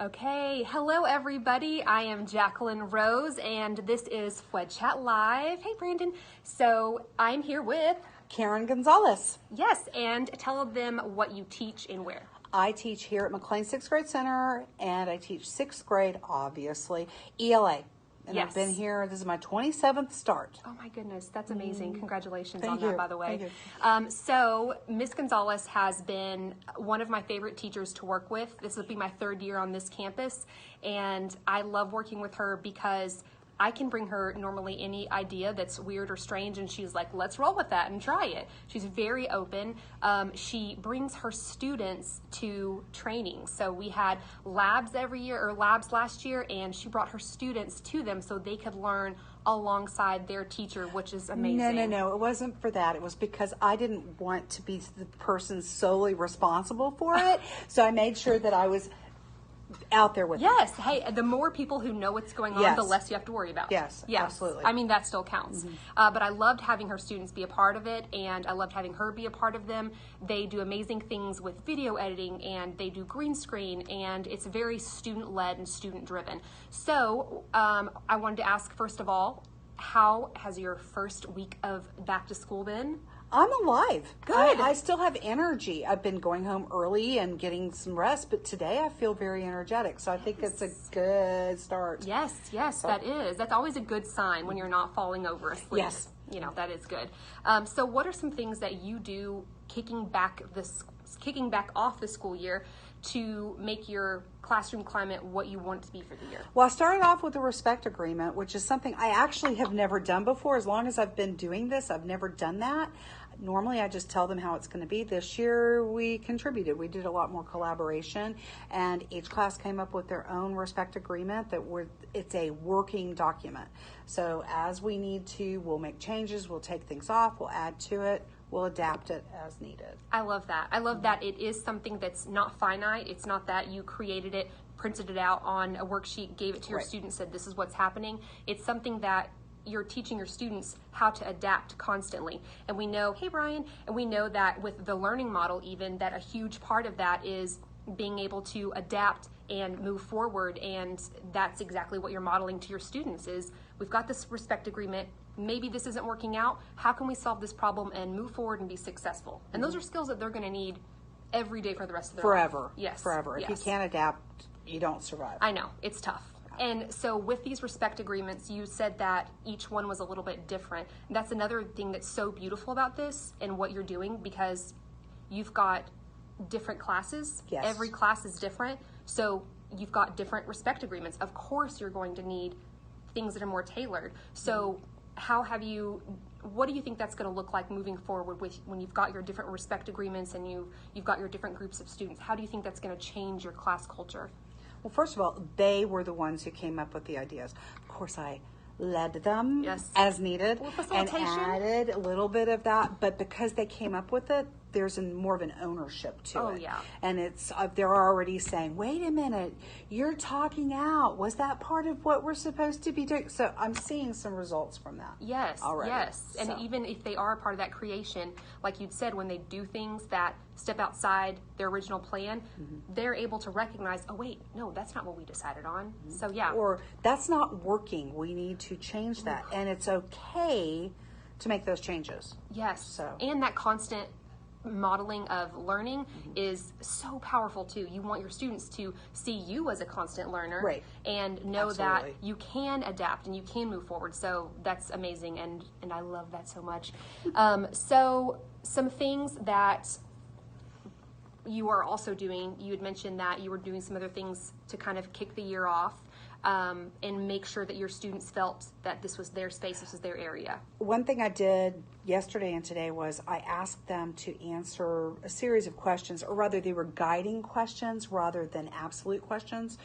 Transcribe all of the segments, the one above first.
Okay, hello everybody. I am Jacqueline Rose and this is FWEdChat Live. Hey Brandon. So I'm here with Karen Gonzalez. Yes, and tell them what you teach and where. I teach here at McLean 6th Grade Center and I teach 6th grade, obviously, ELA. And Yes. I've been here, this is my 27th start. Oh my goodness, that's amazing. Congratulations Thank on you. that, by the way. Thank you. So Miss Gonzalez has been one of my favorite teachers to work with. This will be my third year on this campus, and I love working with her because I can bring her normally any idea that's weird or strange, and she's like, let's roll with that and try it. She's very open. She brings her students to training. So we had labs every year, or labs last year, and she brought her students to them so they could learn alongside their teacher, which is amazing. No, it wasn't for that. It was because I didn't want to be the person solely responsible for it. So I made sure that I was out there with Yes. Hey, the more people who know what's going on, Yes. the less you have to worry about. Yes, absolutely. I mean, that still counts. But I loved having her students be a part of it, and I loved having her be a part of them. They do amazing things with video editing, and they do green screen, and it's very student-led and student-driven. So I wanted to ask, first of all, how has your first week of back to school been? I'm alive. Good. I still have energy. I've been going home early and getting some rest, but today I feel very energetic. So I think it's a good start. Yes, that is. That's always a good sign when you're not falling over asleep. Yes. You know, that is good. So what are some things that you do kicking back off the school year to make your classroom climate what you want it to be for the year? Well, I started off with a respect agreement, which is something I actually have never done before. As long as I've been doing this, I've never done that. Normally, I just tell them how it's going to be. This year, we contributed. We did a lot more collaboration, and each class came up with their own respect agreement it's a working document. So as we need to, we'll make changes, we'll take things off, we'll add to it, we'll adapt it as needed. I love that. I love that it is something that's not finite. It's not that you created it, printed it out on a worksheet, gave it to your Right. students, said this is what's happening. It's something that you're teaching your students how to adapt constantly. And we know, hey Brian, and we know that with the learning model even, that a huge part of that is being able to adapt and move forward. And that's exactly what you're modeling to your students is, we've got this respect agreement, maybe this isn't working out, how can we solve this problem and move forward and be successful? And those are skills that they're gonna need every day for the rest of their life. Forever. Yes. Forever. If you Yes. can't adapt, you don't survive. I know, it's tough. And so with these respect agreements, you said that each one was a little bit different. That's another thing that's so beautiful about this and what you're doing, because you've got different classes. Yes. Every class is different. So you've got different respect agreements. Of course, you're going to need things that are more tailored. So what do you think that's going to look like moving forward with when you've got your different respect agreements and you've got your different groups of students? How do you think that's going to change your class culture? Well, first of all, they were the ones who came up with the ideas. Of course, I led them Yes. as needed Well, and facilitation. added a little bit of that. But because they came up with it, there's more of an ownership to Oh, it. yeah. And it's they're already saying, wait a minute, you're talking out. Was that part of what we're supposed to be doing? So I'm seeing some results from that. Yes, already. yes. And So. even if they are a part of that creation, like you'd said, when they do things that step outside their original plan, they're able to recognize, oh, wait, no, that's not what we decided on. So, yeah. Or that's not working. We need to change that. And it's okay to make those changes. Yes. So. And that constant modeling of learning is so powerful too. You want your students to see you as a constant learner, Right. and know Absolutely. that you can adapt and you can move forward. So that's amazing, and I love that so much. So some things that you are also doing, you had mentioned that you were doing some other things to kind of kick the year off and make sure that your students felt that this was their space, this was their area. One thing I did yesterday and today was I asked them to answer a series of questions, or rather they were guiding questions rather than absolute questions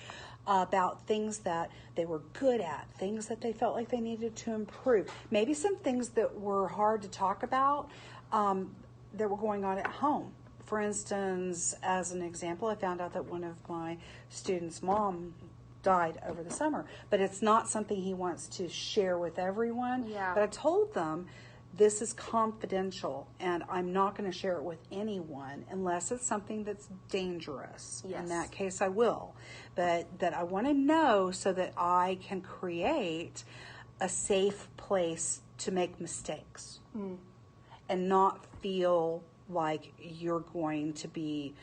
about things that they were good at, things that they felt like they needed to improve, maybe some things that were hard to talk about that were going on at home. For instance, as an example, I found out that one of my students' mom died over the summer, but it's not something he wants to share with everyone. Yeah. But I told them this is confidential and I'm not going to share it with anyone unless it's something that's dangerous. Yes. In that case, I will. But that I want to know so that I can create a safe place to make mistakes and not feel like you're going to be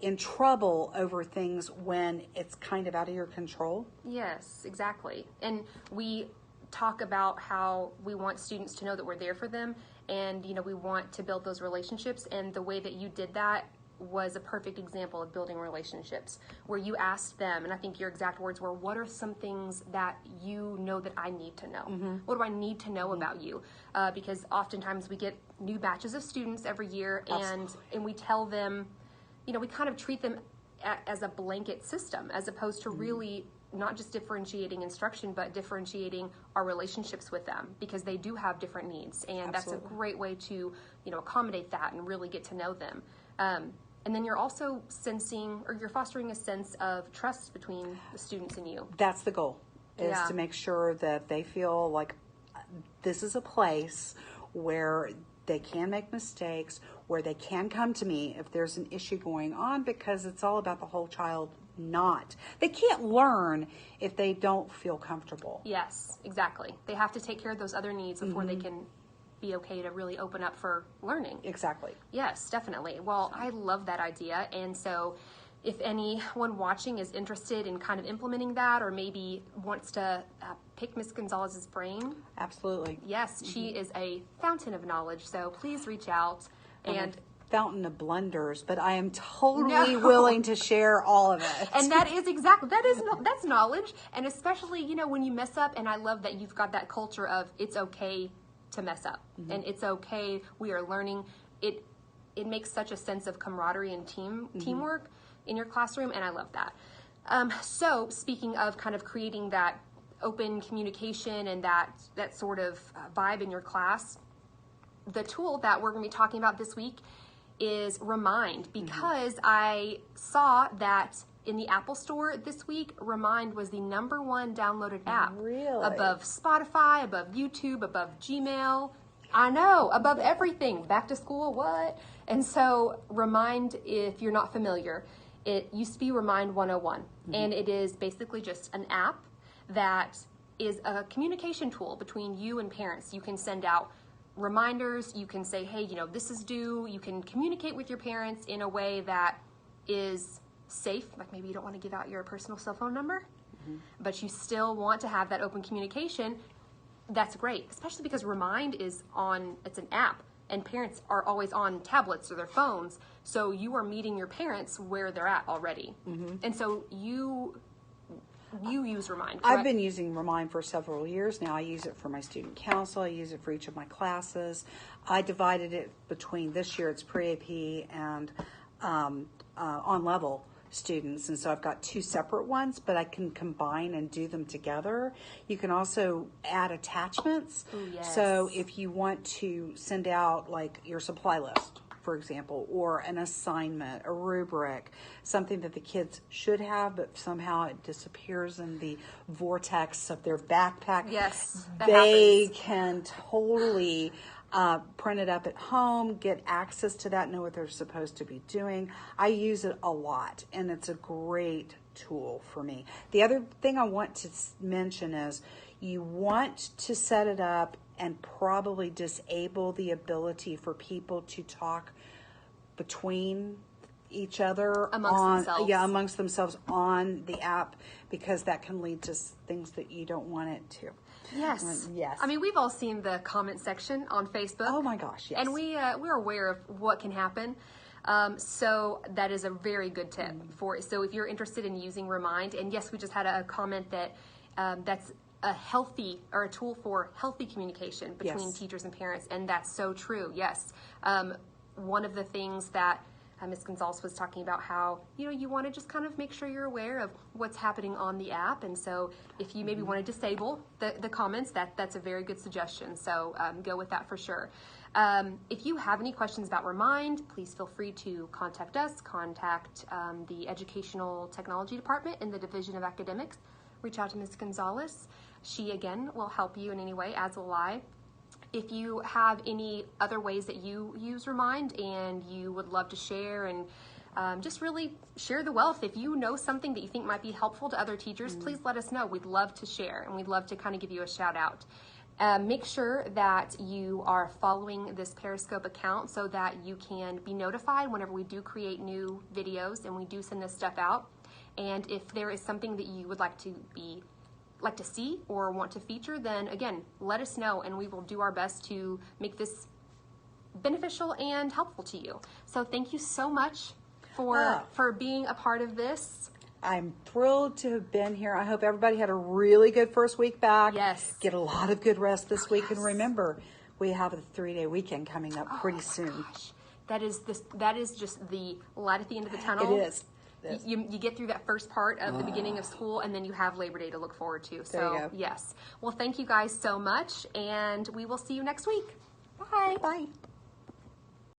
in trouble over things when it's kind of out of your control. Yes, exactly. And we talk about how we want students to know that we're there for them, and we want to build those relationships, and the way that you did that was a perfect example of building relationships, where you asked them, and I think your exact words were, what are some things that you know that I need to know? What do I need to know about you? Because oftentimes we get new batches of students every year, and we tell them, we kind of treat them as a blanket system, as opposed to really not just differentiating instruction, but differentiating our relationships with them, because they do have different needs, and that's a great way to accommodate that and really get to know them. And then you're also you're fostering a sense of trust between the students and you. That's the goal, is to make sure that they feel like this is a place where they can make mistakes, where they can come to me if there's an issue going on, because it's all about the whole child. They can't learn if they don't feel comfortable. Yes, exactly. They have to take care of those other needs before they can be okay to really open up for learning. Exactly. Yes, definitely. Well, I love that idea. And so if anyone watching is interested in kind of implementing that, or maybe wants to pick Miss Gonzalez's brain. Absolutely. Yes, she is a fountain of knowledge. So please reach out. And fountain of blunders, but I am totally willing to share all of it. And that's knowledge. And especially, when you mess up, and I love that you've got that culture of it's okay to mess up, and it's okay, we are learning. It makes such a sense of camaraderie and teamwork in your classroom, and I love that. So speaking of kind of creating that open communication and that sort of vibe in your class, the tool that we're going to be talking about this week is Remind, because I saw that in the Apple Store this week, Remind was the #1 downloaded app. Really? Above Spotify, above YouTube, above Gmail. I know, above everything. Back to school, what? And so Remind, if you're not familiar, it used to be Remind 101. And it is basically just an app that is a communication tool between you and parents. You can send out reminders, you can say, hey, this is due. You can communicate with your parents in a way that is safe, like maybe you don't want to give out your personal cell phone number, but you still want to have that open communication. That's great, especially because Remind it's an app, and parents are always on tablets or their phones, so you are meeting your parents where they're at already. And so you use Remind, correct? I've been using Remind for several years now. I use it for my student council. I use it for each of my classes. I divided it between, this year it's pre-AP and on-level students. And so I've got 2 separate ones, but I can combine and do them together. You can also add attachments. Ooh, yes. So if you want to send out like your supply list, for example, or an assignment, a rubric, something that the kids should have, but somehow it disappears in the vortex of their backpack. Yes, they happens. can totally print it up at home, get access to that, know what they're supposed to be doing. I use it a lot, and it's a great tool for me. The other thing I want to mention is you want to set it up and probably disable the ability for people to talk between each other amongst themselves on the app, because that can lead to things that you don't want it to. Yes. Yes. I mean, we've all seen the comment section on Facebook. Oh my gosh, yes. And we're aware of what can happen. So that is a very good tip so if you're interested in using Remind, and yes, we just had a comment that that's a tool for healthy communication between teachers and parents, and that's so true. Yes. One of the things that Ms. Gonzalez was talking about, how you want to just kind of make sure you're aware of what's happening on the app, and so if you maybe want to disable the comments, that's a very good suggestion. So go with that for sure. If you have any questions about Remind, please feel free to contact us. Contact the Educational Technology Department in the Division of Academics. Reach out to Ms. Gonzalez. She again will help you in any way, as will I. If you have any other ways that you use Remind and you would love to share and just really share the wealth. If you know something that you think might be helpful to other teachers, please let us know. We'd love to share, and we'd love to kind of give you a shout out. Make sure that you are following this Periscope account so that you can be notified whenever we do create new videos and we do send this stuff out. And if there is something that you would like to see or want to feature, then again, let us know, and we will do our best to make this beneficial and helpful to you. So thank you so much for being a part of this. I'm thrilled to have been here. I hope everybody had a really good first week back. Yes. Get a lot of good rest this week. And remember, we have a 3-day weekend coming up pretty soon. Gosh. That is just the light at the end of the tunnel. It is. You get through that first part of the beginning of school, and then you have Labor Day to look forward to. There you go. Yes. Well, thank you guys so much, and we will see you next week. Bye. Bye.